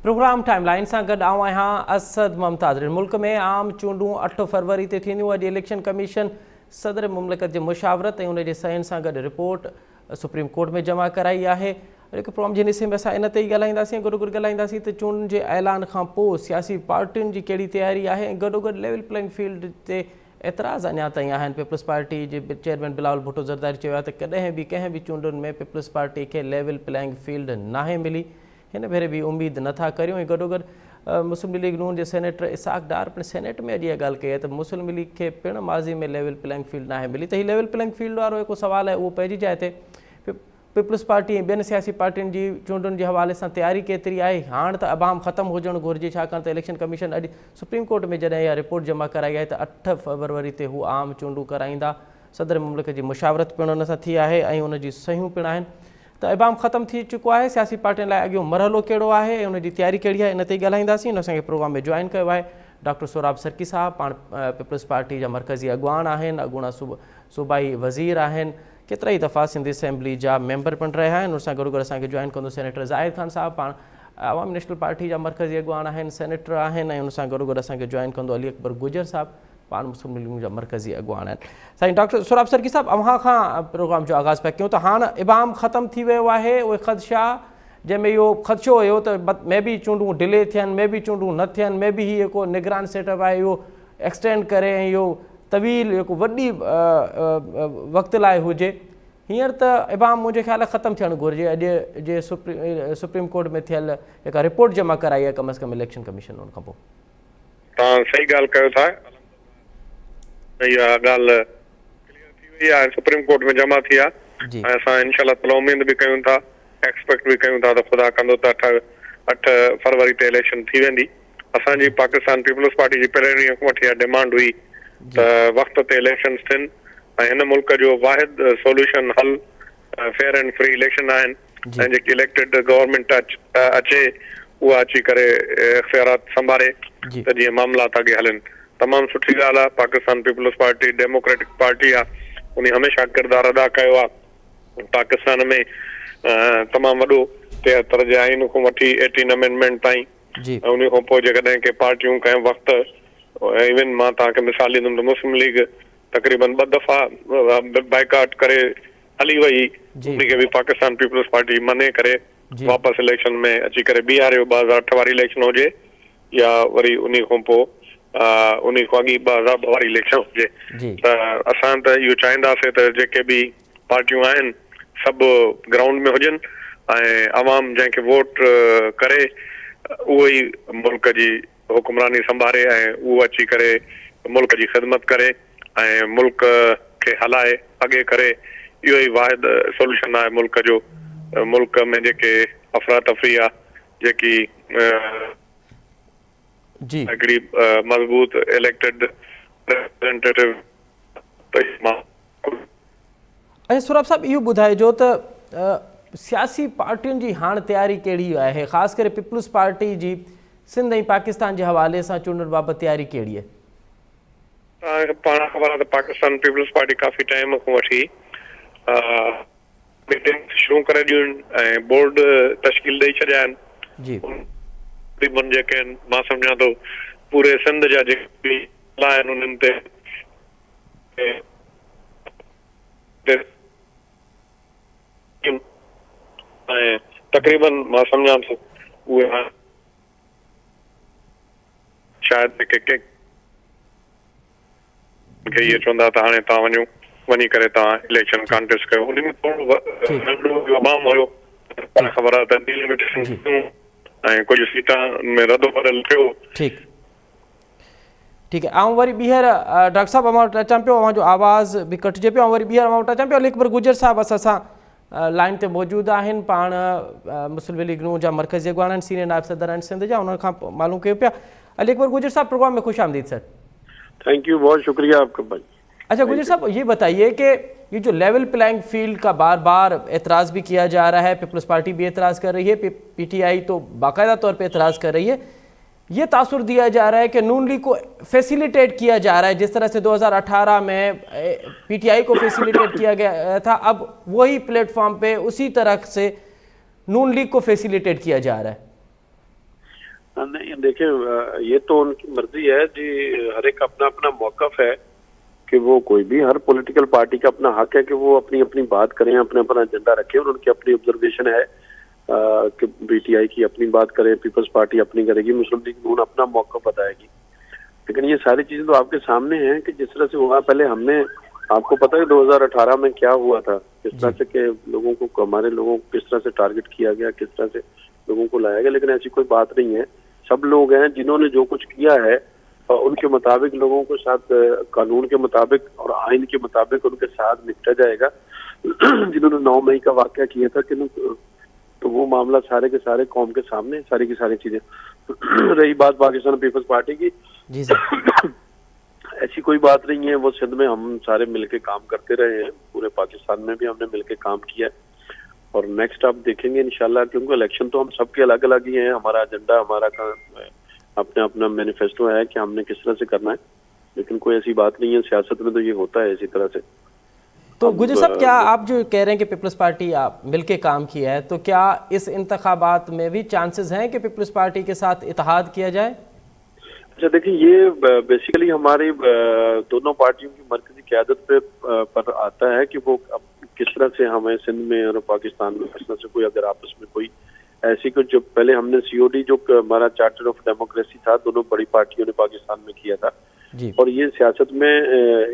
Programme time line से गड असद मुमताज़। मुल्क में आम चूंडूं 8 फरवरी ते थींदियूं। अॼु इलेक्शन कमीशन सदर मुमलिकत जे मुशावरत ऐं उन जे सयन सां गॾु रिपोर्ट सुप्रीम कोर्ट में जमा कराई आहे। हिकु प्रोग्राम जे हिसे में असां इन ते ई ॻाल्हाईंदासीं, गॾोगॾु ॻाल्हाईंदासीं त चूंडुनि जे ऐलान खां पोइ सियासी पार्टियुनि जी कहिड़ी तयारी आहे ऐं गॾोगॾु लेवल प्लेइंग फील्ड ते एतिराज़ अञा ताईं आहिनि। पीपल्स पार्टी जे चेयरमैन बिलावल भुट्टो ज़रदारी चयो आहे त कॾहिं बि कंहिं बि चूंडुनि में पीपल्स पार्टी खे लेवल प्लेइंग फील्ड नाहे मिली। हिन भेरे बि उम्मीद नथा करियूं। ऐं गॾोगॾु मुस्लिम लीग नून जे सेनेटर इसाक डार पिणु सेनेट में अॼु इहा ॻाल्हि कई आहे त मुस्लिम लीग खे पिणु माज़ी में लेवल प्लेइंग फील्ड नाहे मिली। त हीउ लेवल प्लेइंग फील्ड वारो हिकु सुवालु आहे, उहो पंहिंजी जाइ ते पीपल्स पार्टी ऐं ॿियनि सियासी पार्टियुनि जी चूंडुनि जे हवाले सां तयारी केतिरी आहे। हाणे त अबाम ख़तमु हुजणु घुरिजे, छाकाणि त इलेक्शन कमीशन अॼु सुप्रीम कोर्ट में जॾहिं इहा रिपोर्ट जमा कराई आहे त 8 फरवरी ते हू आम चूंडूं कराईंदा। सदर मुल्क जी मुशावरत पिणु हुन सां थी आहे ऐं उनजी सहियूं पिणु आहिनि। त अबाम ख़तमु थी चुको आहे। सियासी पार्टियुनि लाइ अॻियों मरहलो कहिड़ो आहे ऐं उनजी तयारी कहिड़ी आहे, इन ते ई ॻाल्हाईंदासीं। हिन असांखे प्रोग्राम में जॉइन कयो आहे डॉक्टर सोराब सर्की साहब, पाण पीपल्स पार्टी जा मरकज़ी अॻुवान आहिनि, अॻूणा सूबाई वज़ीर आहिनि, केतिरा ई दफ़ा सिंधी असेंबली जा मेंबर पिणु रहिया आहिनि। उन सां गॾोगॾु असांखे जॉइन कंदो सेनेटर ज़ाहिर ख़ान साहब, पाण अवामी नेशनल पार्टी जा मरकज़ी अॻुवान आहिनि, सेनेटर आहिनि। ऐं उन सां गॾोगॾु असांखे जॉइन कंदो अली अकबर गुजर साहब, पाण मुस्लिम लीग जा मरकज़ी अॻुवान आहिनि। साईं डॉक्टर सोराब सर्की साहब, अव्हां खां प्रोग्राम जो आगाज़ पिया कयूं त हाणे इबाम ख़तमु थी वियो आहे। उहे ख़दशा जंहिंमें इहो ख़दशो हुयो त मे बि चूंडूं डिले थियनि, मे बि चूंडूं न थियनि, मे बि हीउ जेको निगरान सेटअप आहे इहो एक्सटेंड करे ऐं इहो तवील जेको वॾी वक़्त लाइ हुजे। हींअर त इबाम मुंहिंजे ख़्याल ख़तमु थियणु घुरिजे। अॼु जे सुप्रीम कोर्ट में थियल जेका रिपोर्ट जमा कराई आहे कम अज़ कम इलेक्शन कमीशन, उन खां पोइ तव्हां सही ॻाल्हि कयो था। इहा ॻाल्हि क्लियर थी वई आहे, सुप्रीम कोर्ट में जमा थी आहे ऐं असां इनशाअल्लाह तला उमेद बि कयूं था, एक्सपेक्ट बि कयूं था त ख़ुदा कंदो त 8 फरवरी ते इलेक्शन थी वेंदी। असांजी पाकिस्तान पीपल्स पार्टी जी पहिरीं खां वठी इहा डिमांड हुई त वक़्त ते इलेक्शन थियनि ऐं हिन मुल्क जो वाहिद सोल्यूशन हल फेयर एंड फ्री इलेक्शन आहिनि ऐं जेकी इलेक्टेड गवर्नमेंट अचे उहा अची करे इख्तियारात संभाले त जीअं मामला अॻे हलनि। तमामु सुठी ॻाल्हि आहे। पाकिस्तान पीपल्स पार्टी डेमोक्रेटिक पार्टी आहे, उन हमेशह किरदारु अदा कयो आहे। पाकिस्तान में तमामु वॾो 73 जे आइन खां वठी 18 अमेंडमेंट ताईं ऐं उन खां पोइ जेकॾहिं के पार्टियूं कंहिं वक़्तु इवन मां तव्हांखे मिसाल ॾींदुमि त मुस्लिम लीग तक़रीबन 2 दफ़ा बाइकाट करे हली वई, उनखे बि पाकिस्तान पीपल्स पार्टी मने करे वापसि इलेक्शन में अची करे बीहारियो। 2008 वारी इलेक्शन हुजे या वरी उन खां पोइ उन खां अॻु 2002 वारी इलेक्शन हुजे। त असां त इहो चाहींदासीं त जेके बि पार्टियूं आहिनि सभु ग्राउंड में हुजनि ऐं अवाम जंहिंखे वोट करे उहो ई मुल्क जी हुकुमरानी संभाले ऐं उहो अची करे मुल्क जी ख़िदमत करे ऐं मुल्क खे हलाए अॻे करे। इहो ई वाहिद सोल्यूशन आहे मुल्क जो। मुल्क में जेके अफ़रा तफ़री आहे, जेकी हिकिड़ी मज़बूत इलेक्टेड रिप्रेजेंटेटिव। ऐं सोराब साहब इहो ॿुधाइजो त सियासी पार्टियुनि जी हाणे तयारी कहिड़ी आहे, ख़ासि करे पीपल्स पार्टी जी सिंध ऐं पाकिस्तान जे हवाले सां चूंडुनि बाबति तयारी कहिड़ी आहे? तव्हांखे पाण ख़बर आहे त पाकिस्तान पीपल्स पार्टी काफ़ी टाइम खां वठी मीटिंग शुरू करे ॾियूं ऐं बोर्ड तश्कील ॾेई छॾिया आहिनि। तक़रीबन जेके आहिनि मां सम्झां थो पूरे सिंध जा जेके बि आहिनि उन्हनि ते ऐं तक़रीबन मां सम्झां थो उहे शायदि के इहे चवंदा त हाणे तव्हां वञी करे तव्हां इलेक्शन कॉन्टेस्ट कयो। उन में थोरो अवाम हुयो, ख़बर आहे त डिलिमिटेशन ऐं कुझु सीटां में रदो बदल थियो। ठीकु आहे। ऐं वरी ॿीहर डॉक्टर साहब अवां वटि अचां पियो, अवां जो आवाज़ बि कटिजे पियो। ऐं वरी ॿीहर अवां वटि अचां पियो। अली अकबर गुजर साहब असां सां लाइन ते मौजूदु आहिनि, पाण मुस्लिम लीग नून जा मरकज़ी अॻुवान आहिनि, सीनियर नायब सदर आहिनि सिंध जा। उन्हनि खां मालूम कयो पिया। अली अकबर गुजर साहब, प्रोग्राम में खुश आमदीद सर। थैंक यू, बहुत शुक्रिया आपका भाई। अच्छा गुजर साहब, ये बताइए कि ये जो लेवल प्लेइंग फील्ड का बार बार एतराज़ भी किया जा रहा है, पीपल्स पार्टी भी एतराज़ कर रही है, पीटीआई तो बाकायदा तौर पे एतराज़ कर रही है, ये तासुर दिया जा रहा है कि नून लीग को फैसिलिटेट किया जा रहा है जिस तरह से 2018 में पीटीआई को फैसिलिटेट किया गया था, अब वही प्लेटफॉर्म पे उसी तरह से नून लीग को फैसिलिटेट किया जा रहा है। नहीं देखें, ये तो उनकी मर्जी है जी, हर एक अपना अपना मौकफ है कि वो कोई भी, हर पॉलिटिकल पार्टी का अपना हक है कि वो अपनी अपनी बात करें, अपना अपना एजेंडा रखें, और उनकी अपनी ऑब्जर्वेशन है कि बीटीआई की अपनी बात करें, पीपल्स पार्टी अपनी करेगी, मुस्लिम लीग नून अपना मौकफ बताएगी। लेकिन ये सारी चीजें तो आपके सामने हैं कि जिस तरह से हुआ, पहले हमने, आपको पता है 2018 में क्या हुआ था, किस तरह से के लोगों को, हमारे लोगों को किस तरह से टारगेट किया गया, किस तरह से लोगों को लाया गया। लेकिन ऐसी कोई बात नहीं है, सब लोग हैं जिन्होंने जो कुछ किया है उनके मुताबिक लोगों को साथ कानून के मुताबिक और आइन के मुताबिक उनके साथ निपटा जाएगा। जिन्होंने 9 मई का वाकया किया था कि तो वो मामला सारे के सारे कौम के सामने, सारी की सारी चीजें। रही बात पाकिस्तान पीपल्स पार्टी की, जी सर, ऐसी कोई बात नहीं है। वो सिंध में हम सारे मिलके काम करते रहे हैं, पूरे पाकिस्तान में भी हमने मिलके काम किया है, और नेक्स्ट आप देखेंगे इंशाल्लाह, क्योंकि इलेक्शन तो हम सबके अलग अलग ही हैं, हमारा एजेंडा, हमारा अपना अपना मैनिफेस्टो है कि हमने किस तरह से करना है। लेकिन कोई ऐसी बात नहीं है, सियासत में तो ये होता है इसी तरह से। तो गुजर साहब, क्या आप जो कह रहे हैं कि पीपल्स पार्टी आप मिलके काम किया है, तो क्या इस इंतखाबात में भी चांसेस हैं कि पीपल्स पार्टी के साथ इत्तेहाद किया जाए? अच्छा देखिए, ये बेसिकली हमारी दोनों पार्टियों की मरकजी क़यादत पर आता है कि वो किस तरह से हमें सिंध में और पाकिस्तान में किस तरह से कोई अगर आपस में कोई ऐसी कुछ, जो पहले हमने सीओडी जो हमारा चार्टर ऑफ डेमोक्रेसी था, दोनों बड़ी पार्टियों ने पाकिस्तान में किया था जी। और ये सियासत में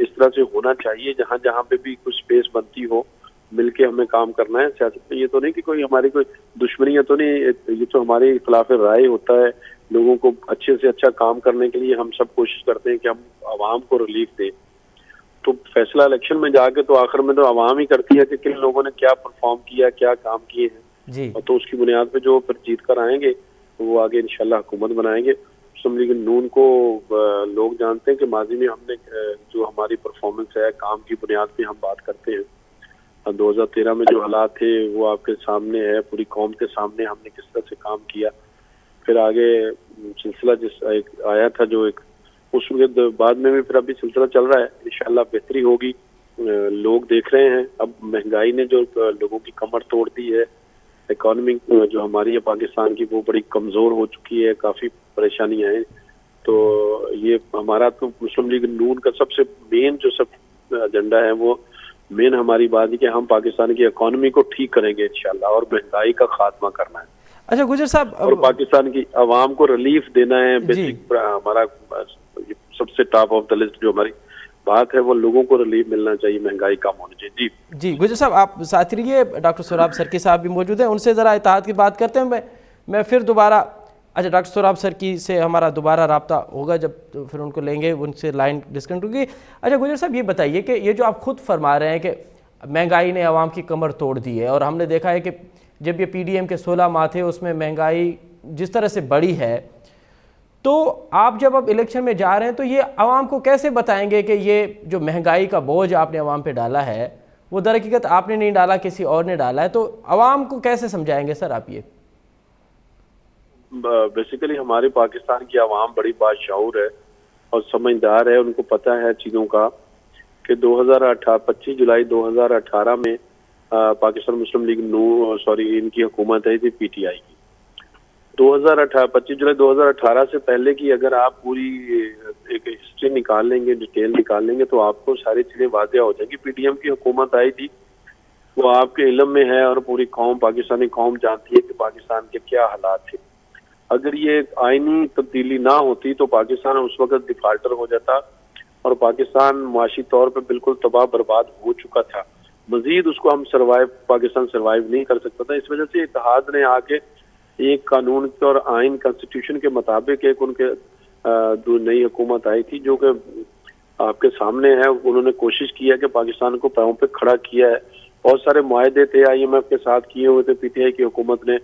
इस तरह से होना चाहिए, जहाँ जहाँ पे भी कुछ स्पेस बनती हो मिलके हमें काम करना है सियासत में। ये तो नहीं कि कोई हमारी कोई दुश्मनियां तो नहीं, ये तो हमारी इख्तिलाफ राय होता है। लोगों को अच्छे से अच्छा काम करने के लिए हम सब कोशिश करते हैं कि हम आवाम को रिलीफ दें। तो फैसला इलेक्शन में जाके तो आखिर में तो आवाम ही करती है कि किन लोगों ने क्या परफॉर्म किया, क्या काम किए हैं जी। और तो उसकी बुनियाद पे जो फिर जीत कर आएंगे तो वो आगे इंशाल्लाह हुकूमत बनाएंगे। मुस्लिम लीग नून को लोग जानते हैं कि माजी में हमने जो हमारी परफॉर्मेंस है, काम की बुनियाद पे हम बात करते हैं। 2013 में जो हालात थे वो आपके सामने है, पूरी कौम के सामने हमने किस तरह से काम किया। फिर आगे सिलसिला जिस आया था जो एक, उसके बाद में भी फिर अभी सिलसिला चल रहा है, इंशाल्लाह बेहतरी होगी। लोग देख रहे हैं, अब महंगाई ने जो लोगों की कमर तोड़ दी है, इकॉनमी जो हमारी है पाकिस्तान की वो बड़ी कमजोर हो चुकी है, काफी परेशानियां हैं। तो ये हमारा तो मुस्लिम लीग नून का सबसे मेन जो सब एजेंडा है, वो मेन हमारी बात है कि हम पाकिस्तान की इकॉनमी को ठीक करेंगे इंशाल्लाह, और महंगाई का खात्मा करना है। अच्छा गुजर साहब, और पाकिस्तान की आवाम को रिलीफ देना है। बेसिक हमारा सबसे टॉप ऑफ द लिस्ट जो हमारी बात है, वो लोगों को रिलीफ मिलना चाहिए, महंगाई कम होनी चाहिए। जी गुजर साहब, आप साथ रहिए, डॉक्टर सोराब सरकी साहब भी मौजूद हैं, उनसे ज़रा इत्तेहाद की बात करते हैं। मैं फिर दोबारा, अच्छा डॉक्टर सोराब सरकी से हमारा दोबारा रब्ता होगा जब, तो फिर उनको लेंगे, उनसे लाइन डिस्कनेक्ट होगी। अच्छा गुजर साहब, ये बताइए कि ये जो आप खुद फरमा रहे हैं कि महंगाई ने आवाम की कमर तोड़ दी है, और हमने देखा है कि जब ये PDM के 16 माह थे उसमें महंगाई जिस तरह से बढ़ी है, तो आप जब अब इलेक्शन में जा रहे हैं तो ये आवाम को कैसे बताएंगे कि ये जो महंगाई का बोझ आपने आवाम पे डाला है वो दर हकीकत आपने नहीं डाला, किसी और ने डाला है, तो आवाम को कैसे समझाएंगे सर आप ये? बेसिकली हमारे पाकिस्तान की आवाम बड़ी बाशऊर है और समझदार है। उनको पता है चीज़ों का कि 25 जुलाई 2018 में पाकिस्तान मुस्लिम लीग इनकी हुकूमत आई थी PTI की। 25 जुलाई 2018 से पहले की अगर आप पूरी एक हिस्ट्री निकाल लेंगे, डिटेल निकाल लेंगे, तो आपको सारी चीज़ें वाज़ेह हो जाएगी। PDM की हुकूमत आई थी, वो आपके इल्म में है और पूरी कौम, पाकिस्तानी कौम जानती है कि पाकिस्तान के क्या हालात थे। अगर ये आईनी तब्दीली ना होती तो पाकिस्तान उस वक्त डिफाल्टर हो जाता और पाकिस्तान माशी तौर पर बिल्कुल तबाह बर्बाद हो चुका था। मजीद उसको हम पाकिस्तान सर्वाइव नहीं कर सकता था। इस वजह से इत्तेहाद ने आके एक कानून और आइन कॉन्स्टिट्यूशन के मुताबिक एक उनके जो नई हुकूमत आई थी, जो कि आपके सामने है, उन्होंने कोशिश किया कि पाकिस्तान को पैरों पे खड़ा किया है। बहुत सारे मुआहदे थे IMF के साथ किए हुए थे PTI की हुकूमत ने,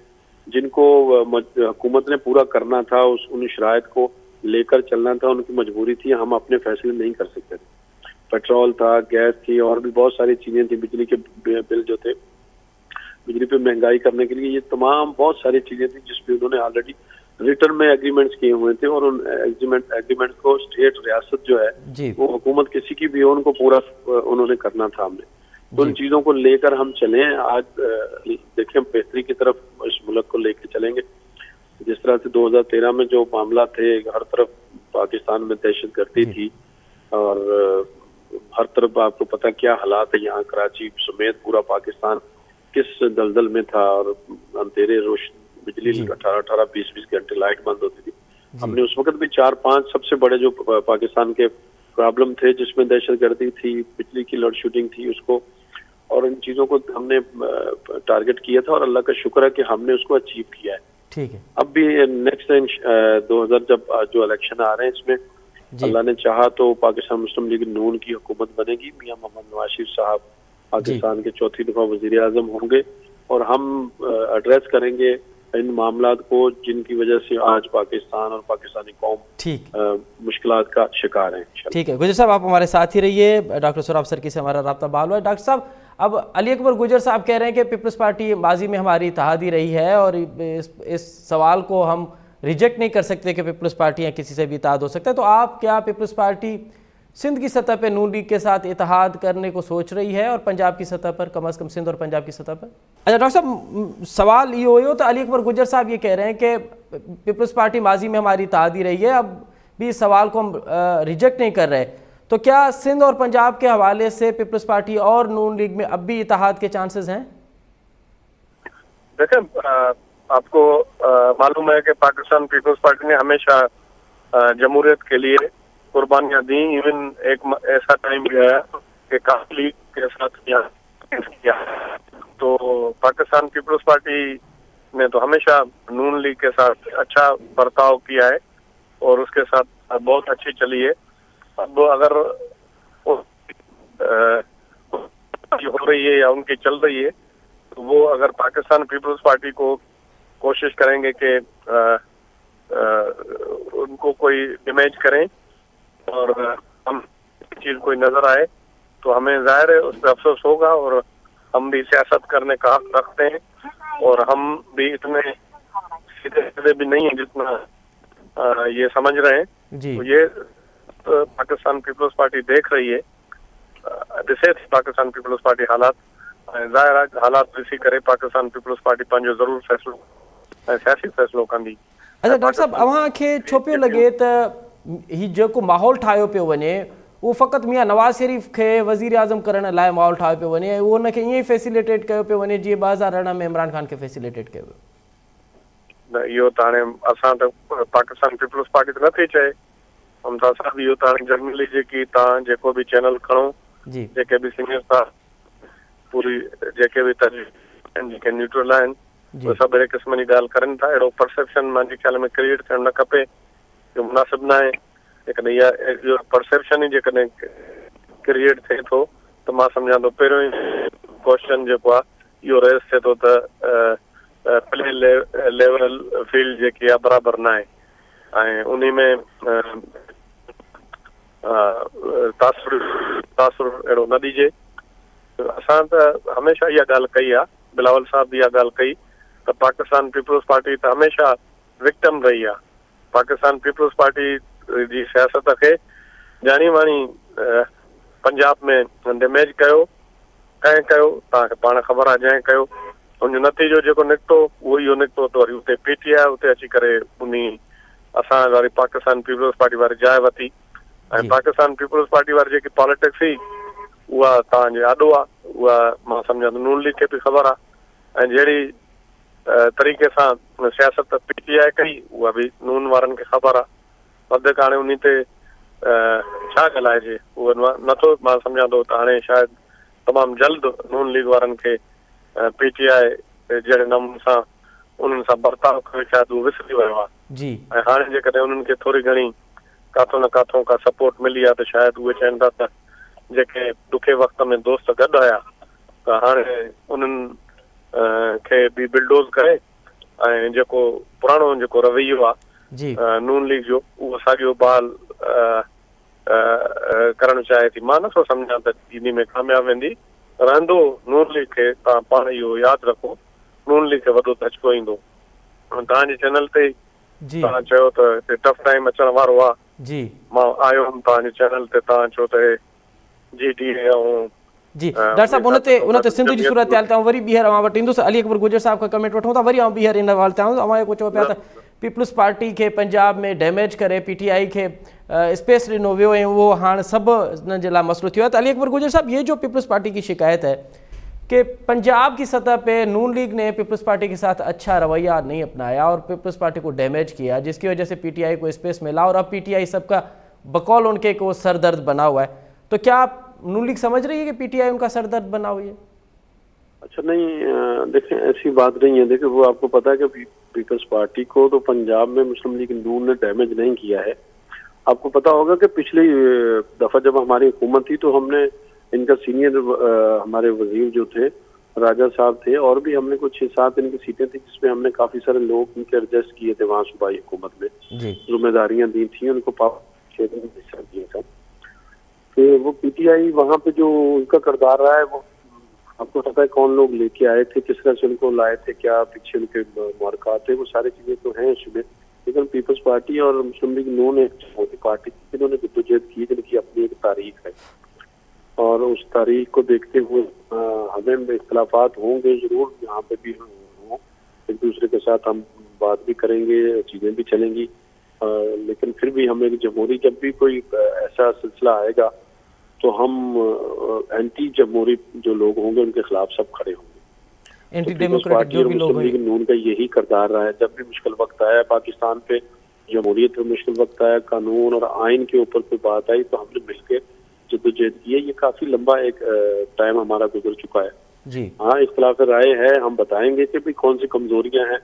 जिनको हुकूमत ने पूरा करना था, उन शराइत को लेकर चलना था, उनकी मजबूरी थी। हम अपने फैसले नहीं कर सकते थे। पेट्रोल था, गैस थी, और भी बहुत सारी चीजें थी, बिजली के बिल जो थे, बिजली पे महंगाई करने के लिए, ये तमाम बहुत सारी चीजें थी जिसपे उन्होंने ऑलरेडी रिटर्न में एग्रीमेंट्स किए हुए थे। और उन एग्रीमेंट को स्टेट रियासत जो है वो हुकूमत किसी की भी हो, उनको पूरा उन्होंने करना था। हमने तो उन चीजों को लेकर हम चले। आज देखें बेहतरी की तरफ इस मुल्क को लेकर चलेंगे। जिस तरह से 2013 में जो मामला थे, हर तरफ पाकिस्तान में दहशत गर्दी थी और हर तरफ आपको पता क्या हालात है, यहाँ कराची समेत पूरा पाकिस्तान किस दलदल में था और अंधेरे रोशनी बिजली 18-18 20-20 घंटे लाइट बंद होती थी। हमने उस वक्त भी 4-5 सबसे बड़े जो पाकिस्तान के प्रॉब्लम थे जिसमें दहशत गर्दी थी, बिजली की लोड शेडिंग थी, उसको और इन चीजों को हमने टारगेट किया था और अल्लाह का शुक्र है कि हमने उसको अचीव किया है। ठीक है। अब भी नेक्स्ट 2000 जब जो इलेक्शन आ रहे हैं इसमें अल्लाह ने चाहा तो पाकिस्तान मुस्लिम लीग नून की हुकूमत बनेगी, मियां मोहम्मद नवाज शरीफ साहब पाकिस्तान के चौथी दफा वजीर आजम होंगे और हम एड्रेस करेंगे इन मामलात को जिनकी वजह से आज पाकिस्तान और पाकिस्तानी कौम मुश्किलात का शिकार है। ठीक है गुजर साहब, आप हमारे साथ ही रहिए। डॉक्टर सोहराब सरकी से हमारा राब्ता बहाल हुआ है। डॉक्टर साहब, अब अली अकबर गुजर साहब कह रहे हैं कि पीपल्स पार्टी माजी में हमारी इत्तेहादी रही है और इस सवाल को हम रिजेक्ट नहीं कर सकते कि पीपल्स पार्टियाँ किसी से भी इत्तेहाद हो सकता है। तो आप क्या पीपल्स पार्टी सिंध की सतह पर नून लीग के साथ इत्तेहाद करने को सोच रही है और पंजाब की सतह पर, कम अज़ कम सिंध और पंजाब की सतह पर? अच्छा डॉक्टर साहब, सवाल ये हो तो अली अकबर गुजर साहब ये कह रहे हैं कि पीपल्स पार्टी माजी में हमारी इत्तेहादी रही है, अब भी इस सवाल को हम रिजेक्ट नहीं कर रहे, तो क्या सिंध और पंजाब के हवाले से पीपल्स पार्टी और नून लीग में अब भी इत्तेहाद के चांसेस हैं? देखें, आपको मालूम है कि पाकिस्तान पीपल्स पार्टी ने हमेशा जमहूरियत के लिए कुर्बानियां दी। इवन एक ऐसा टाइम भी आया कि काफी लीग के साथ किया। तो पाकिस्तान पीपल्स पार्टी ने तो हमेशा नून लीग के साथ अच्छा बर्ताव किया है और उसके साथ बहुत अच्छी चली है। अब अगर हो रही है या उनकी चल रही है तो वो अगर पाकिस्तान पीपल्स पार्टी को कोशिश करेंगे कि उनको कोई डैमेज करें और हम चीज कोई नजर आए तो हमें जाहिर है उस पर अफसोस होगा और हम भी सियासत करने का हक रखते हैं और हम भी इतने सीधे सीधे भी नहीं है जितना ये समझ रहे हैं। तो ये पाकिस्तान पीपल्स पार्टी देख रही है, पाकिस्तान पीपल्स पार्टी हालात ज़ाहिर है हालात ॾिसी करे पाकिस्तान पीपल्स पार्टी पंहिंजो ज़रूर फ़ैसिलो सियासी फ़ैसिलो कंदी। अच्छा डॉक्टर साहब, अव्हां खे छो पियो लॻे त ही जेको माहौल ठाहियो पियो वञे उहो फ़क़ति मियां नवाज़ शरीफ़ खे वज़ीर आज़म करण लाइ माहौल ठाहियो पियो वञे, उहो उनखे ईअं ई फैसिलिटेट कयो पियो वञे जीअं 2018 में इमरान खान खे फैसिलिटेट कयो वियो? न, इहो त हाणे असां त पाकिस्तान पीपल्स पार्टी त नथी चए, हम त असां बि इहो त हाणे जनरली जेकी तव्हां जेको बि चैनल खणो, जेके बि सिंगर था पूरी जेके बि जेके न्यूट्रल आहिनि उहे सभु अहिड़े क़िस्म जी ॻाल्हि करनि था। अहिड़ो परसेप्शन मुंहिंजे ख़्याल में क्रिएट थियणु न खपे, इहो मुनासिबु न आहे। जेकॾहिं इहो परसेप्शन ई जेकॾहिं क्रिएट थिए थो त मां सम्झां थो पहिरियों ई क्वेश्चन जेको आहे इहो रेज़ थिए थो त प्ले लेवल फील्ड जेकी आहे बराबरि न आहे ऐं उन में तासुर अहिड़ो न ॾिजे। असां त हमेशह इहा ॻाल्हि कई आहे, बिलावल साहब बि इहा ॻाल्हि कई त पाकिस्तान पीपल्स पार्टी त हमेशह विक्टिम रही आहे। पाकिस्तान पीपल्स पार्टी जी सियासत खे ॼाणी वाणी पंजाब में डैमेज कयो, कंहिं कयो तव्हांखे पाण ख़बर आहे, जंहिं कयो हुनजो नतीजो जेको निकितो उहो इहो निकितो त वरी उते पीटीआई उते अची करे उन असां वारी पाकिस्तान पीपल्स पार्टी वारी जाइ वरिती ऐं पाकिस्तान पीपल्स पार्टी वारी जेकी पॉलिटिक्स हुई उहा तव्हांजे आॾो आहे, उहा मां सम्झां थो नून लीग खे बि ख़बर आहे ऐं जहिड़ी तरीक़े सां सियासत पीटीआई कई उहा बि नून वारनि खे ख़बर आहे। वधीक हाणे उन ते छा ॻाल्हाइजे उहो नथो, मां सम्झां थो त हाणे शायदि तमामु जल्द नून लीग वारनि खे पीटीआई जहिड़े नमूने सां उन्हनि सां बर्ताव करे शायदि उहो विसरी वियो आहे ऐं हाणे जेकॾहिं उन्हनि खे थोरी घणी काथों न काथों का सपोर्ट मिली आहे त शायदि उहे चवनि था त जेके ॾुखे वक़्त में दोस्त गॾु आया त हाणे उन्हनि खे बि बिल्डोज़ करे ऐं जेको पुराणो जेको रवैयो आहे नून लीग जो उहो साॻियो बहाल करणु चाहे थी। मां नथो सम्झां त इन में कामयाबु वेंदी, रहंदो नून लीग खे तव्हां पाण इहो यादि रखो, नून लीग खे वॾो धचको ईंदो। तव्हांजे चैनल ते तव्हां चयो त हिते टफ टाइम अचण वारो आहे, मां आयो हुउमि तव्हांजे चैनल ते, तव्हां चयो त GTA ऐं जी डॉक्टर साहब उन ते सिंध जी सूरत हाल वरी ॿीहर अवां वटि ईंदुसि। अली अकबर गुजर साहब खां कमेंट वठूं था, वरी ॿीहर इन हवाले ते आऊं। अवां जेको चओ पिया त पीपल्स पार्टी के पंजाब में डैमेज करे PTI के स्पेस ॾिनो वियो ऐं उहो हाणे सभु हिन जे लाइ मसइलो थियो आहे। त अली अकबर गुजर साहब, ये जो पीपल्स पार्टी की शिकायत है कि पंजाब की सतह पे नून लीग ने पीपल्स पार्टी के साथ अच्छा रवैया नहीं अपनाया और पीपल्स पार्टी को डैमेज किया, जिसकी वजह से PTI को स्पेस मिला और अब PTI सबका बकौल उनके को सरदर्द बना हुआ है। तो क्या आप नून लीग समझ रही है कि PTI उनका सरदर्द बना हुई है? अच्छा नहीं, देखें ऐसी बात नहीं है। देखिए वो आपको पता है कि पीपल्स पार्टी को तो पंजाब में मुस्लिम लीग नून ने डैमेज नहीं किया है। आपको पता होगा कि पिछली दफा जब हमारी हुकूमत थी तो हमने इनका सीनियर हमारे वजीर जो थे राजा साहब थे, और भी हमने कुछ 6-7 इनकी सीटें थी जिसमें हमने काफी सारे लोग इनके एडजस्ट किए थे वहाँ सूबाई हुकूमत में, जिम्मेदारियां दी थी उनको, क्षेत्र में हिस्सा दिया था। तो वो PTI वहाँ पे जो उनका किरदार रहा है वो आपको पता है कौन लोग लेके आए थे, किस तरह से उनको लाए थे, क्या पीछे उनके मुहरकात थे, वो सारी चीजें तो हैं इसमें। लेकिन पीपल्स पार्टी और मुस्लिम लीग नून एक मोदी पार्टी थी जिन्होंने जद्दोजहद की, जिनकी अपनी एक तारीख है और उस तारीख को देखते हुए हमें इख्तलाफात होंगे जरूर, यहाँ पे भी हों, एक दूसरे के साथ हम बात भी करेंगे, चीजें भी चलेंगी, लेकिन फिर भी हम एक जमहूरी, जब भी कोई ऐसा सिलसिला आएगा तो हम एंटी जमहूरी जो लोग होंगे उनके खिलाफ सब खड़े होंगे। एंटी डेमोक्रेटिक जो भी लोग हैं, नून का यही किरदार रहा है। जब भी मुश्किल वक्त आया पाकिस्तान पे, जमहूरियत में मुश्किल वक्त आया, कानून और आइन के ऊपर कोई बात आई तो हमने मिलकर जद्दोजहद की है। ये काफी लंबा एक टाइम हमारा गुजर चुका है जी। हाँ, इख्तिलाफ राय है, हम बताएंगे कि भी कौन सी कमजोरियां हैं,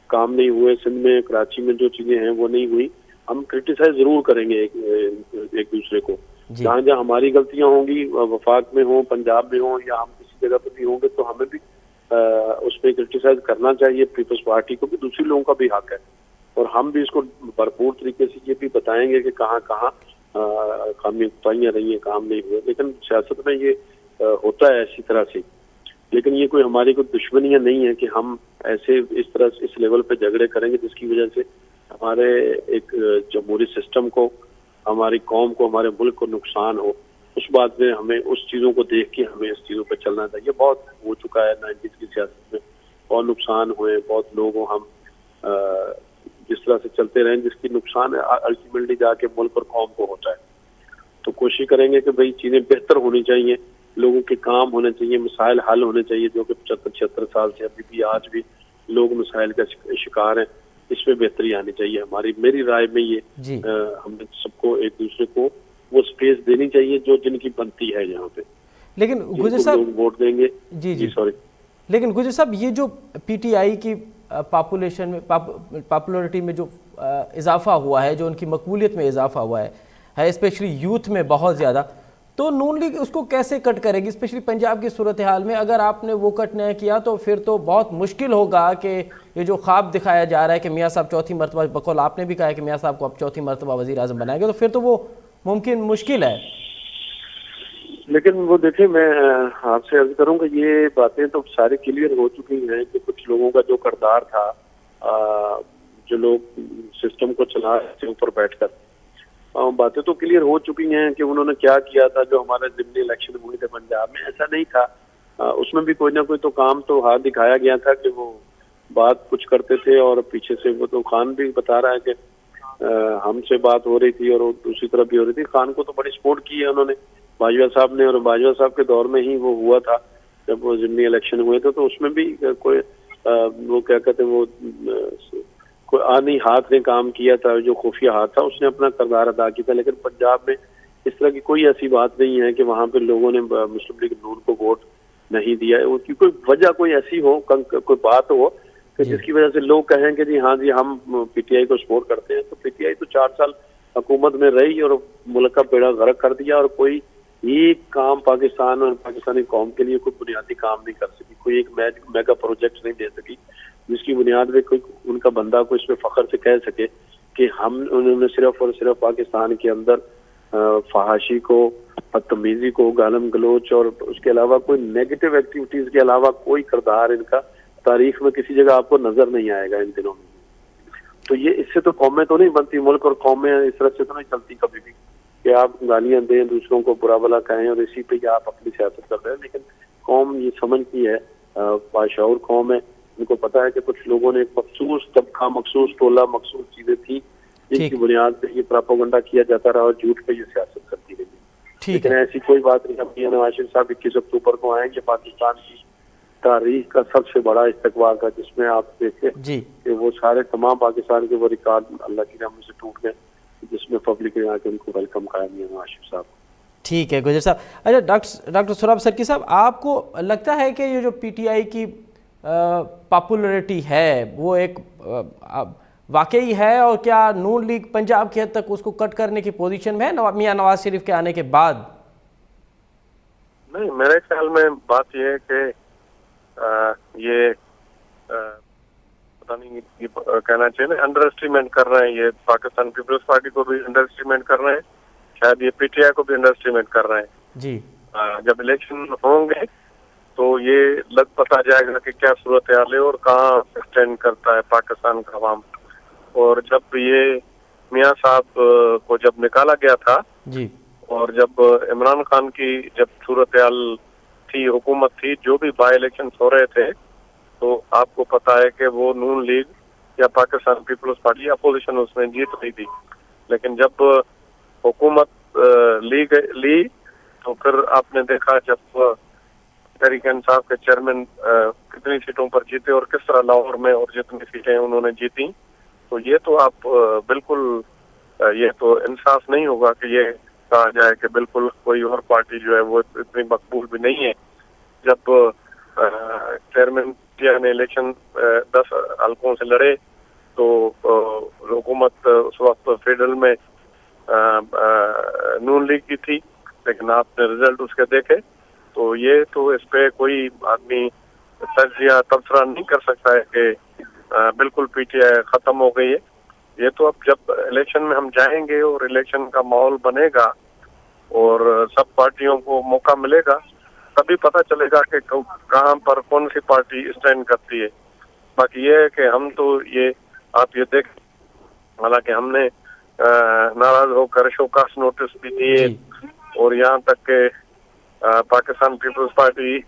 काम नहीं हुए, सिंध में कराची में जो चीजें हैं वो नहीं हुई, हम क्रिटिसाइज जरूर करेंगे एक दूसरे को। जहाँ जहाँ हमारी गलतियां होंगी, वफाक में हो, पंजाब में हो, या हम किसी जगह पे भी होंगे तो हमें भी उस पर क्रिटिसाइज करना चाहिए। पीपल्स पार्टी को भी दूसरी लोगों का भी हक है और हम भी इसको भरपूर तरीके से ये भी बताएंगे कि कहाँ कहाँ खामियां रही हैं, काम नहीं हुए। लेकिन सियासत में ये होता है ऐसी तरह से, लेकिन ये कोई हमारी कोई दुश्मनियां नहीं है कि हम ऐसे इस तरह इस लेवल पे झगड़े करेंगे जिसकी वजह से हमारे एक जमहूरी सिस्टम को, हमारी कौम को, हमारे मुल्क को नुकसान हो। उस बात में हमें उस चीज़ों को देख के हमें इस चीज़ों पर चलना चाहिए। बहुत हो चुका है 90s की सियासत में, बहुत नुकसान हुए, बहुत लोगों हम जिस तरह से चलते रहें जिसकी नुकसान अल्टीमेटली जाके मुल्क और कौम को होता है। तो कोशिश करेंगे कि भाई चीज़ें बेहतर होनी चाहिए, लोगों के काम होने चाहिए, मसाइल हल होने चाहिए, जो कि 75-76 साल से अभी भी आज भी लोग मसाइल का शिकार हैं। इसमें बेहतरी आनी चाहिए हमारी, मेरी राय में ये हमें सबको एक दूसरे को वो स्पेस देनी चाहिए जो जिनकी बनती है यहाँ पे। लेकिन गुजर साहब वोट देंगे जी सॉरी, लेकिन गुजर साहब ये जो PTI की पॉपुलेशन में पॉपुलरिटी में जो इजाफा हुआ है, जो उनकी मकबूलियत में इजाफा हुआ है स्पेशली यूथ में बहुत ज़्यादा, तो नून लीग उसको कैसे कट करेगी? स्पेशली पंजाब की सूरत हाल में अगर आपने वो कट नहीं किया तो फिर तो बहुत मुश्किल होगा कि ये जो ख्वाब दिखाया जा रहा है कि मियाँ साहब चौथी मरतबा, बकौल आपने भी कहा है कि मियाँ साहब को अब चौथी मरतबा वज़ीर आज़म बनाएंगे, तो फिर तो वो मुमकिन मुश्किल है। लेकिन वो देखिए, मैं आपसे अर्ज करूँगा ये बातें तो सारी क्लियर हो चुकी हैं कि कुछ लोगों का जो किरदार था, जो लोग सिस्टम को चला रहे थे ऊपर बैठकर, बातें तो क्लियर हो चुकी हैं कि उन्होंने क्या किया था। जो हमारे ज़िमनी इलेक्शन हुए थे पंजाब में, ऐसा नहीं था, उसमें भी कोई ना कोई तो काम तो हाथ दिखाया गया था कि वो बात कुछ करते थे और पीछे से वो तो खान भी बता रहा है कि हमसे बात हो रही थी और दूसरी तरफ भी हो रही थी। खान को तो बड़ी सपोर्ट की है उन्होंने, बाजवा साहब ने, और बाजवा साहब के दौर में ही वो हुआ था जब वो ज़िमनी इलेक्शन हुए थे, तो उसमें भी कोई वो क्या कहते हैं, वो कोई आनी हाथ ने काम किया था, जो खुफिया हाथ था उसने अपना किरदार अदा किया था। लेकिन पंजाब में इस तरह की कोई ऐसी बात नहीं है कि वहाँ पे लोगों ने मुस्लिम लीग नून को वोट नहीं दिया है। उसकी कोई वजह कोई ऐसी हो, कोई बात हो कि जिसकी वजह से लोग कहें कि जी हाँ जी हम PTI को सपोर्ट करते हैं। तो PTI तो 4 साल हुकूमत में रही और मुल्क का बेड़ा गर्क कर दिया और कोई एक काम पाकिस्तान और पाकिस्तानी कौम के लिए कोई बुनियादी काम नहीं कर सकी, कोई एक मेगा प्रोजेक्ट नहीं दे सकी जिसकी बुनियाद पे कोई उनका बंदा को इसमें फख्र से कह सके कि हम उन्होंने सिर्फ और सिर्फ पाकिस्तान के अंदर फहाशी को, बदतमीजी को, गालम गलोच और उसके अलावा कोई नेगेटिव एक्टिविटीज के अलावा कोई किरदार इनका तारीख में किसी जगह आपको नजर नहीं आएगा इन दिनों में। तो ये इससे तो कौमें तो नहीं बनती, मुल्क और कौमें इस तरह से तो नहीं चलती कभी भी कि आप गालियां दें, दूसरों को बुरा भला कहें और इसी पे आप अपनी सियासत कर रहे हैं। लेकिन कौम ये समझती है, बाशऊर कौम है, ان کو پتا ہے کہ کچھ لوگوں نے ایک مخصوص طبقہ، مخصوص ٹولہ، مخصوص چیزیں تھی جن کی بنیاد پہ یہ پراپاگنڈا کیا جاتا رہا اور جھوٹ پہ یہ سیاست کرتی رہی. لیکن ایسی کوئی بات نہیں. اب نواز شریف صاحب 21 اکتوبر کو آئیں گے پاکستان کی تاریخ کا سب سے بڑا استقبال کا، جس میں آپ دیکھیں کہ وہ سارے تمام پاکستان کے وہ ریکارڈ اللہ کی رحمت سے ٹوٹ گئے، جس میں پبلک نے آ کے ان کو ویلکم کرایا نواز شریف صاحب. ٹھیک ہے گجر صاحب. اچھا ڈاکٹر سوراب سرکی صاحب، آپ کو لگتا ہے کہ یہ جو پی ٹی آئی کی پاپولیرٹی ہے وہ ایک واقعی ہے، اور کیا نون لیگ پنجاب کی حد تک اس کو کٹ کرنے کی پوزیشن میں ہے میاں نواز شریف کے آنے کے بعد؟ نہیں، میرے خیال میں بات یہ ہے کہ یہ پتہ نہیں یہ کہنا چاہیے نا، انڈر اسٹیمیٹ کر رہے ہیں. یہ پاکستان پیپلز پارٹی کو بھی انڈر اسٹیمیٹ کر رہے ہیں، شاید یہ پی ٹی آئی کو بھی انڈر اسٹیمیٹ کر رہے ہیں. جی جب الیکشن ہوں گے تو یہ لگ پتا جائے گا کہ کیا صورتحال ہے اور کہاں اسٹینڈ کرتا ہے پاکستان کا عوام. اور جب یہ میاں صاحب کو جب نکالا گیا تھا جی، اور جب عمران خان کی جب صورتحال تھی، حکومت تھی، جو بھی بائی الیکشن ہو رہے تھے، تو آپ کو پتا ہے کہ وہ نون لیگ یا پاکستان پیپلز پارٹی اپوزیشن اس میں جیت رہی تھی. لیکن جب حکومت لی تو پھر آپ نے دیکھا جب تحریک انصاف کے چیئرمین کتنی سیٹوں پر جیتے اور کس طرح لاہور میں اور جتنی سیٹیں انہوں نے جیتی. تو یہ تو آپ بالکل یہ تو انصاف نہیں ہوگا کہ یہ کہا جائے کہ بالکل کوئی اور پارٹی جو ہے وہ اتنی مقبول بھی نہیں ہے. جب چیئرمین نے الیکشن 10 حلقوں سے لڑے تو حکومت اس وقت فیڈرل میں نون لیگ کی تھی، لیکن آپ نے رزلٹ اس کے دیکھے تو یہ تو اس پہ کوئی آدمی تجزیہ تبصرہ نہیں کر سکتا ہے کہ بالکل پی ٹی آئی ختم ہو گئی ہے. یہ تو اب جب الیکشن میں ہم جائیں گے اور الیکشن کا ماحول بنے گا اور سب پارٹیوں کو موقع ملے گا، تبھی پتہ چلے گا کہ کہاں پر کون سی پارٹی اسٹینڈ کرتی ہے. باقی یہ ہے کہ ہم تو یہ آپ یہ دیکھ، حالانکہ ہم نے ناراض ہو کر شوکاس نوٹس بھی دیے اور یہاں تک کہ پاکستان پیپلز پارٹی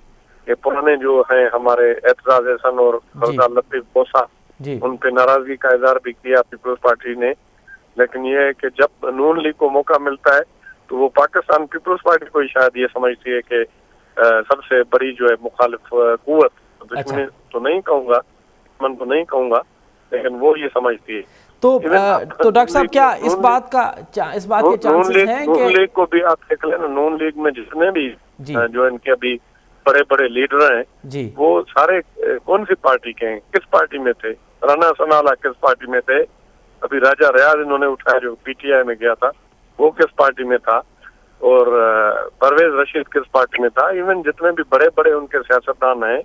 کے پرانے جو ہیں ہمارے اعتراض احسن اور سردار لطیف بوسا، ان پہ ناراضگی کا اظہار بھی کیا پیپلز پارٹی نے. لیکن یہ ہے کہ جب نون لیگ کو موقع ملتا ہے تو وہ پاکستان پیپلز پارٹی کو شاید یہ سمجھتی ہے کہ سب سے بڑی جو ہے مخالف قوت، دشمنی تو نہیں کہوں گا، دشمن تو نہیں کہوں گا، لیکن وہ یہ سمجھتی ہے. تو ڈاکٹر صاحب کیا اس بات کے چانسز ہیں کہ نون لیگ کو بھی آپ دیکھ لیں نا، نون لیگ میں جتنے بھی جو ان کے ابھی بڑے بڑے لیڈر ہیں وہ سارے کون سی پارٹی کے ہیں، کس پارٹی میں تھے؟ رانا ثناءاللہ کس پارٹی میں تھے؟ ابھی راجہ ریاض انہوں نے اٹھایا جو پی ٹی آئی میں گیا تھا، وہ کس پارٹی میں تھا؟ اور پرویز رشید کس پارٹی میں تھا؟ ایون جتنے بھی بڑے بڑے ان کے سیاستدان ہیں